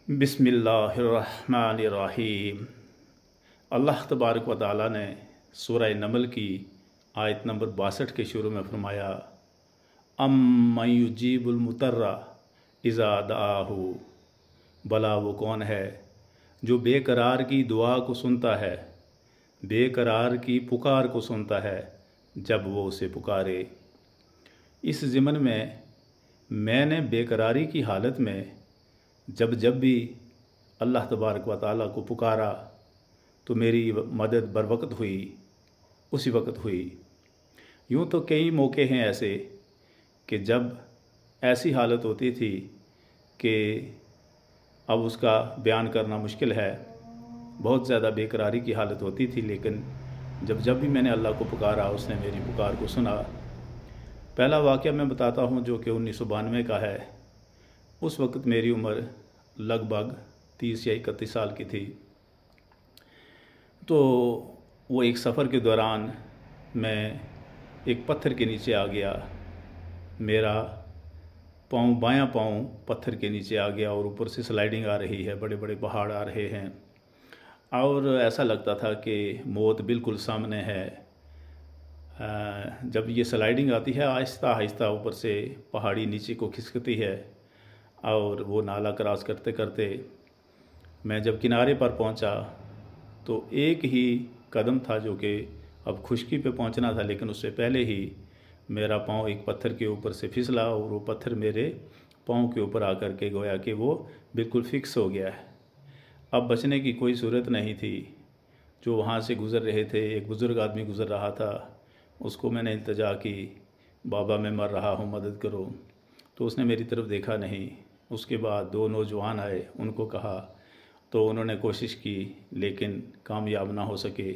बिस्मिल्लाहिर्रहमानिर्रहीम। अल्लाह तबारक व तआला ने सूरह नमल की आयत नंबर 62 के शुरू में फरमाया, अम्मन युजीबुल मुतर्रा इज़ा दआहू, भला वो कौन है जो बेकरार की दुआ को सुनता है, बेकरार की पुकार को सुनता है जब वो उसे पुकारे। इस ज़िमन में मैंने बेकरारी की हालत में जब भी अल्लाह तबारक व तआला को पुकारा तो मेरी मदद बर वक्त हुई, उसी वक्त हुई। यूँ तो कई मौके हैं ऐसे कि जब ऐसी हालत होती थी कि अब उसका बयान करना मुश्किल है, बहुत ज़्यादा बेकरारी की हालत होती थी, लेकिन जब भी मैंने अल्लाह को पुकारा उसने मेरी पुकार को सुना। पहला वाक़या मैं बताता हूँ जो कि 1992 का है। उस वक़्त मेरी उम्र लगभग 30 या 31 साल की थी। तो वो एक सफ़र के दौरान मैं एक पत्थर के नीचे आ गया। मेरा पाँव, बायां पाँव पत्थर के नीचे आ गया और ऊपर से स्लाइडिंग आ रही है, बड़े बड़े पहाड़ आ रहे हैं और ऐसा लगता था कि मौत बिल्कुल सामने है। जब ये स्लाइडिंग आती है आहिस्ता आहिस्ता ऊपर से पहाड़ी नीचे को खिसकती है और वो नाला क्रॉस करते करते मैं जब किनारे पर पहुंचा तो एक ही कदम था जो कि अब खुश्की पे पहुंचना था, लेकिन उससे पहले ही मेरा पाँव एक पत्थर के ऊपर से फिसला और वो पत्थर मेरे पाँव के ऊपर आकर के गोया कि वो बिल्कुल फिक्स हो गया है। अब बचने की कोई सूरत नहीं थी। जो वहाँ से गुज़र रहे थे, एक बुज़ुर्ग आदमी गुज़र रहा था, उसको मैंने इल्तिजा की, बाबा मैं मर रहा हूँ, मदद करो। तो उसने मेरी तरफ देखा नहीं। उसके बाद दो नौजवान आए, उनको कहा तो उन्होंने कोशिश की लेकिन कामयाब ना हो सके,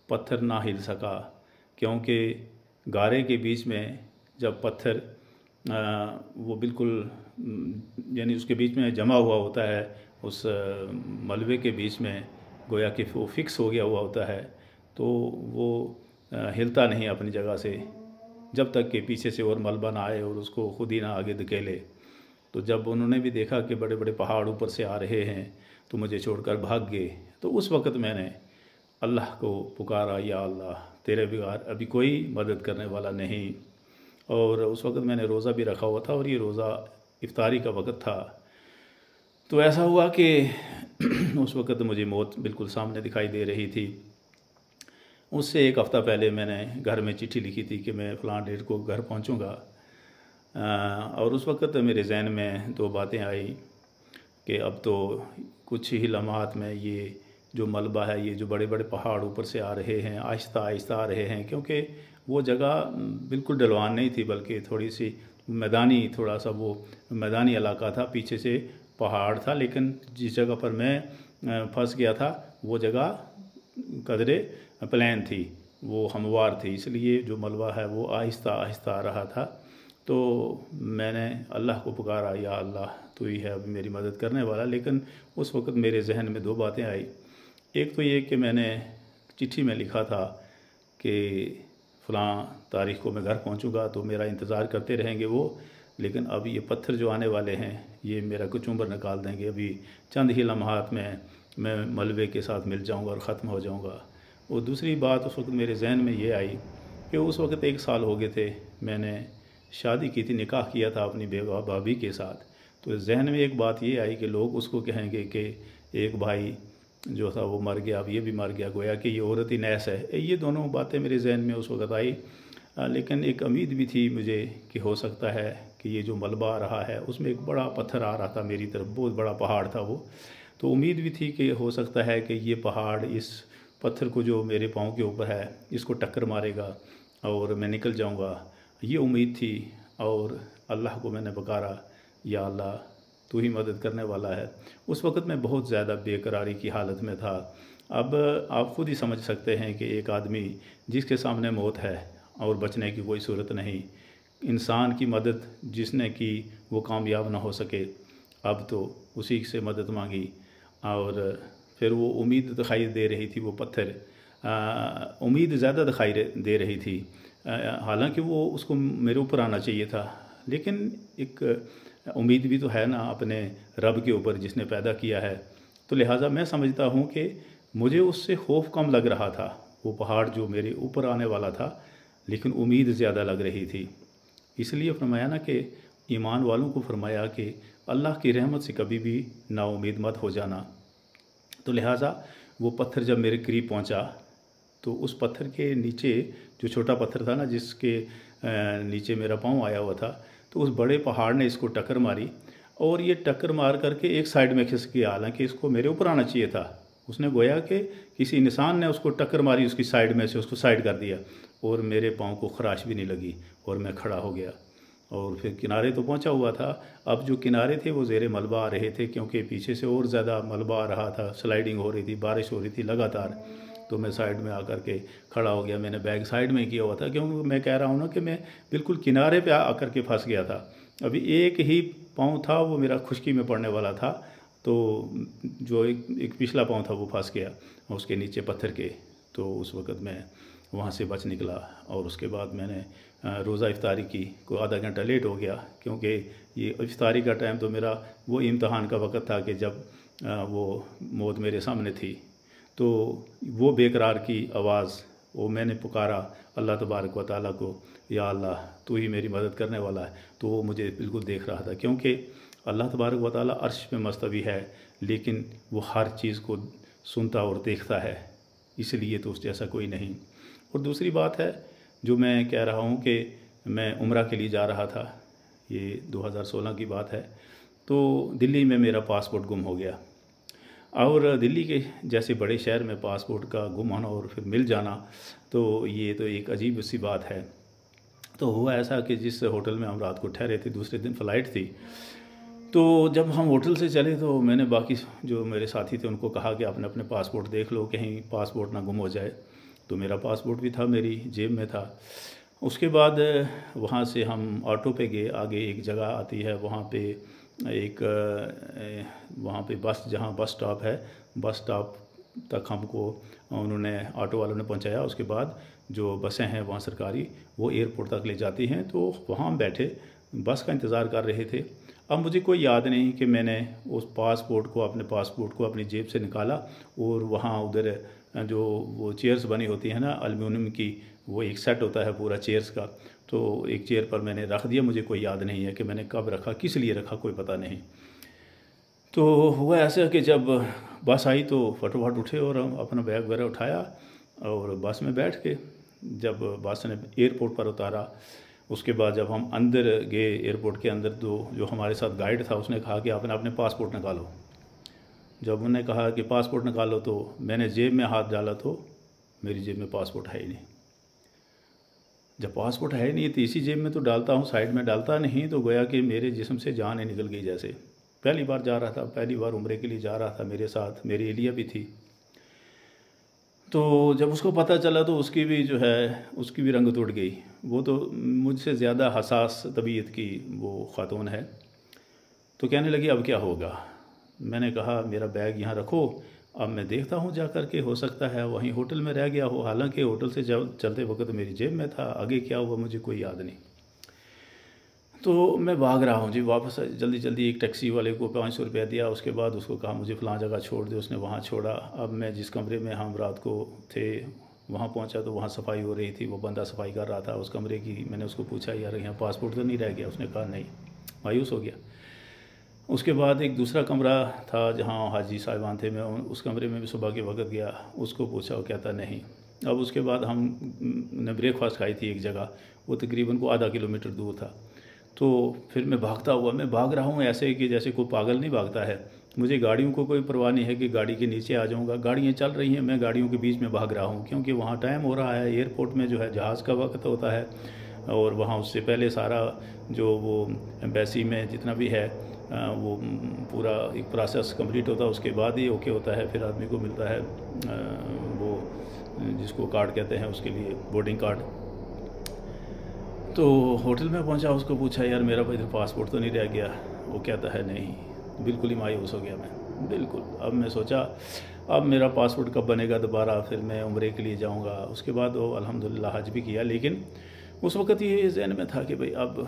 पत्थर ना हिल सका, क्योंकि गारे के बीच में जब पत्थर वो बिल्कुल यानी उसके बीच में जमा हुआ होता है, उस मलबे के बीच में गोया कि वो फिक्स हो गया हुआ होता है, तो वो हिलता नहीं अपनी जगह से जब तक कि पीछे से और मलबा ना आए और उसको खुद ही ना आगे धकेले। तो जब उन्होंने भी देखा कि बड़े बड़े पहाड़ ऊपर से आ रहे हैं तो मुझे छोड़कर भाग गए। तो उस वक़्त मैंने अल्लाह को पुकारा, या अल्लाह तेरे बगैर अभी कोई मदद करने वाला नहीं। और उस वक़्त मैंने रोज़ा भी रखा हुआ था और ये रोज़ा इफ्तारी का वक़्त था। तो ऐसा हुआ कि उस वक़्त मुझे मौत बिल्कुल सामने दिखाई दे रही थी। उससे एक हफ़्ता पहले मैंने घर में चिट्ठी लिखी थी कि मैं फ़लाँ डेट को घर पहुंचूंगा। और उस वक़्त मेरे जहन में दो बातें आई कि अब तो कुछ ही लम्हात में ये जो मलबा है, ये जो बड़े बड़े पहाड़ ऊपर से आ रहे हैं, आहिस्ता आहिस्ता आ रहे हैं, क्योंकि वो जगह बिल्कुल ढलवान नहीं थी बल्कि थोड़ी सी मैदानी, थोड़ा सा वो मैदानी इलाका था, पीछे से पहाड़ था, लेकिन जिस जगह पर मैं फंस गया था वो जगह कदरे प्लेन थी, वो हमवार थी, इसलिए जो मलबा है वो आहिस्ता आहिस्ता आ रहा था। तो मैंने अल्लाह को पुकारा, या अल्लाह तू ही है अभी मेरी मदद करने वाला। लेकिन उस वक़्त मेरे जहन में दो बातें आई। एक तो ये कि मैंने चिट्ठी में लिखा था कि फ़लाँ तारीख़ को मैं घर पहुंचूंगा, तो मेरा इंतज़ार करते रहेंगे वो, लेकिन अब ये पत्थर जो आने वाले हैं ये मेरा कुछ उम्र निकाल देंगे, अभी चंद ही लम्हात में मैं मलबे के साथ मिल जाऊँगा और ख़त्म हो जाऊँगा। और दूसरी बात उस वक़्त मेरे जहन में ये आई कि उस वक़्त 1 साल हो गए थे, मैंने शादी की थी, निकाह किया था अपनी बेवा भाभी के साथ। तो जहन में एक बात ये आई कि लोग उसको कहेंगे कि एक भाई जो था वो मर गया, अब ये भी मर गया, गोया कि ये औरत ही नैस है। ये दोनों बातें मेरे जहन में उस वक़्त आई। लेकिन एक उम्मीद भी थी मुझे कि हो सकता है कि ये जो मलबा आ रहा है उसमें एक बड़ा पत्थर आ रहा था मेरी तरफ, बहुत बड़ा पहाड़ था वो। तो उम्मीद भी थी कि हो सकता है कि ये पहाड़ इस पत्थर को जो मेरे पाँव के ऊपर है इसको टक्कर मारेगा और मैं निकल जाऊँगा, ये उम्मीद थी। और अल्लाह को मैंने पुकारा, या अल्लाह तू ही मदद करने वाला है। उस वक़्त मैं बहुत ज़्यादा बेकरारी की हालत में था। अब आप ख़ुद ही समझ सकते हैं कि एक आदमी जिसके सामने मौत है और बचने की कोई सूरत नहीं, इंसान की मदद जिसने की वो कामयाब ना हो सके, अब तो उसी से मदद मांगी और फिर वो उम्मीद दिखाई दे रही थी, वो पत्थर उम्मीद ज़्यादा दिखाई दे रही थी। हालांकि वो उसको मेरे ऊपर आना चाहिए था, लेकिन एक उम्मीद भी तो है ना अपने रब के ऊपर जिसने पैदा किया है। तो लिहाजा मैं समझता हूँ कि मुझे उससे खौफ कम लग रहा था, वो पहाड़ जो मेरे ऊपर आने वाला था, लेकिन उम्मीद ज़्यादा लग रही थी। इसलिए फरमाया ना कि ईमान वालों को फरमाया कि अल्लाह की रहमत से कभी भी नाउम्मीद मत हो जाना। तो लिहाजा वो पत्थर जब मेरे करीब पहुंचा तो उस पत्थर के नीचे जो छोटा पत्थर था ना, जिसके नीचे मेरा पाँव आया हुआ था, तो उस बड़े पहाड़ ने इसको टक्कर मारी और ये टक्कर मार करके एक साइड में खिसक गया। हालांकि इसको मेरे ऊपर आना चाहिए था। उसने गोया कि किसी इंसान ने उसको टक्कर मारी, उसकी साइड में से उसको साइड कर दिया और मेरे पाँव को खराश भी नहीं लगी और मैं खड़ा हो गया। और फिर किनारे तो पहुंचा हुआ था। अब जो किनारे थे वो ज़ेरे मलबा आ रहे थे, क्योंकि पीछे से और ज़्यादा मलबा आ रहा था, स्लाइडिंग हो रही थी, बारिश हो रही थी लगातार। तो मैं साइड में आकर के खड़ा हो गया। मैंने बैग साइड में किया हुआ था, क्योंकि मैं कह रहा हूँ ना कि मैं बिल्कुल किनारे पे आकर के फंस गया था। अभी एक ही पाँव था वो मेरा खुशकी में पड़ने वाला था, तो जो एक पिछला पाँव था वो फंस गया उसके नीचे पत्थर के। तो उस वक़्त मैं वहाँ से बच निकला और उसके बाद मैंने रोज़ा इफ्तारी की। कोई आधा घंटा लेट हो गया, क्योंकि ये इफ्तारी का टाइम तो मेरा वो इम्तहान का वक़्त था कि जब वो मौत मेरे सामने थी। तो वो बेकरार की आवाज़, वो मैंने पुकारा अल्लाह तबारक व तआला को, या अल्लाह तू ही मेरी मदद करने वाला है। तो वो मुझे बिल्कुल देख रहा था, क्योंकि अल्लाह तबारक व तआला अर्श में मुस्तवी है, लेकिन वो हर चीज़ को सुनता और देखता है, इसलिए तो उस जैसा कोई नहीं। और दूसरी बात है जो मैं कह रहा हूँ कि मैं उम्रा के लिए जा रहा था, ये 2016 की बात है। तो दिल्ली में मेरा पासपोर्ट गुम हो गया, और दिल्ली के जैसे बड़े शहर में पासपोर्ट का गुम होना और फिर मिल जाना, तो ये तो एक अजीब सी बात है। तो हुआ ऐसा कि जिस होटल में हम रात को ठहरे थे, दूसरे दिन फ़्लाइट थी। तो जब हम होटल से चले तो मैंने बाकी जो मेरे साथी थे उनको कहा कि अपने अपने पासपोर्ट देख लो, कहीं पासपोर्ट ना गुम हो जाए। तो मेरा पासपोर्ट भी था, मेरी जेब में था। उसके बाद वहाँ से हम ऑटो पे गए। आगे एक जगह आती है, वहाँ पे बस, जहाँ बस स्टॉप है, बस स्टॉप तक हमको उन्होंने, ऑटो वालों ने पहुँचाया। उसके बाद जो बसें हैं वहाँ सरकारी, वो एयरपोर्ट तक ले जाती हैं। तो वहाँ हम बैठे बस का इंतज़ार कर रहे थे। अब मुझे कोई याद नहीं कि मैंने उस अपने पासपोर्ट को अपनी जेब से निकाला और वहाँ उधर जो वो चेयर्स बनी होती हैं ना एल्युमिनियम की, वो एक सेट होता है पूरा चेयर्स का, तो एक चेयर पर मैंने रख दिया। मुझे कोई याद नहीं है कि मैंने कब रखा, किस लिए रखा, कोई पता नहीं। तो हुआ ऐसा कि जब बस आई तो फटाफट उठे और अपना बैग वगैरह उठाया और बस में बैठ के जब बस ने एयरपोर्ट पर उतारा, उसके बाद जब हम अंदर गए एयरपोर्ट के अंदर, तो जो हमारे साथ गाइड था उसने कहा कि आपने अपने पासपोर्ट निकालो। जब उन्होंने कहा कि पासपोर्ट निकालो तो मैंने जेब में हाथ डाला तो मेरी जेब में पासपोर्ट है ही नहीं। जब पासपोर्ट है ही नहीं तो इसी जेब में तो डालता हूँ, साइड में डालता नहीं। तो गोया कि मेरे जिस्म से जान ही निकल गई। जैसे पहली बार जा रहा था, पहली बार उम्रे के लिए जा रहा था, मेरे साथ मेरी एलिया भी थी। तो जब उसको पता चला तो उसकी भी जो है उसकी भी रंगत उड़ गई। वो तो मुझसे ज़्यादा हसास तबीयत की वो ख़ातून है। तो कहने लगी अब क्या होगा। मैंने कहा मेरा बैग यहाँ रखो, अब मैं देखता हूँ जा कर के, हो सकता है वहीं होटल में रह गया हो। हालांकि होटल से चलते वक्त मेरी जेब में था, आगे क्या हुआ मुझे कोई याद नहीं। तो मैं भाग रहा हूँ जी वापस। जल्दी जल्दी एक टैक्सी वाले को 500 रुपया दिया। उसके बाद उसको कहा मुझे फ़लाँ जगह छोड़ दे, उसने वहाँ छोड़ा। अब मैं जिस कमरे में हम रात को थे वहाँ पहुँचा तो वहाँ सफाई हो रही थी, वो बंदा सफाई कर रहा था उस कमरे की। मैंने उसको पूछा यार यहाँ पासपोर्ट तो नहीं रह गया? उसने कहा नहीं। मायूस हो गया। उसके बाद एक दूसरा कमरा था जहाँ हाजी साहिबान थे, मैं उस कमरे में भी सुबह के वक्त गया, उसको पूछा, वो कहता नहीं। अब उसके बाद हमने ब्रेकफास्ट खाई थी एक जगह, वो तकरीबन को आधा किलोमीटर दूर था। तो फिर मैं भाग रहा हूँ ऐसे कि जैसे कोई पागल नहीं भागता है। मुझे गाड़ियों को कोई परवाह नहीं है कि गाड़ी के नीचे आ जाऊँगा, गाड़ियाँ चल रही हैं, मैं गाड़ियों के बीच में भाग रहा हूँ, क्योंकि वहाँ टाइम हो रहा है। एयरपोर्ट में जो है जहाज़ का वक्त होता है, और वहाँ उससे पहले सारा जो वो एम्बेसी में जितना भी है वो पूरा एक प्रोसेस कंप्लीट होता है, उसके बाद ही ओके होता है। फिर आदमी को मिलता है वो जिसको कार्ड कहते हैं, उसके लिए बोर्डिंग कार्ड। तो होटल में पहुंचा, उसको पूछा यार मेरा इधर पासपोर्ट तो नहीं रह गया? वो कहता है नहीं। बिल्कुल ही मायूस हो गया मैं, बिल्कुल। अब मैं सोचा अब मेरा पासपोर्ट कब बनेगा दोबारा, फिर मैं उम्रे के लिए जाऊंगा। उसके बाद वो अल्हम्दुलिल्लाह हज भी किया, लेकिन उस वक़्त ये ज़हन में था कि भाई अब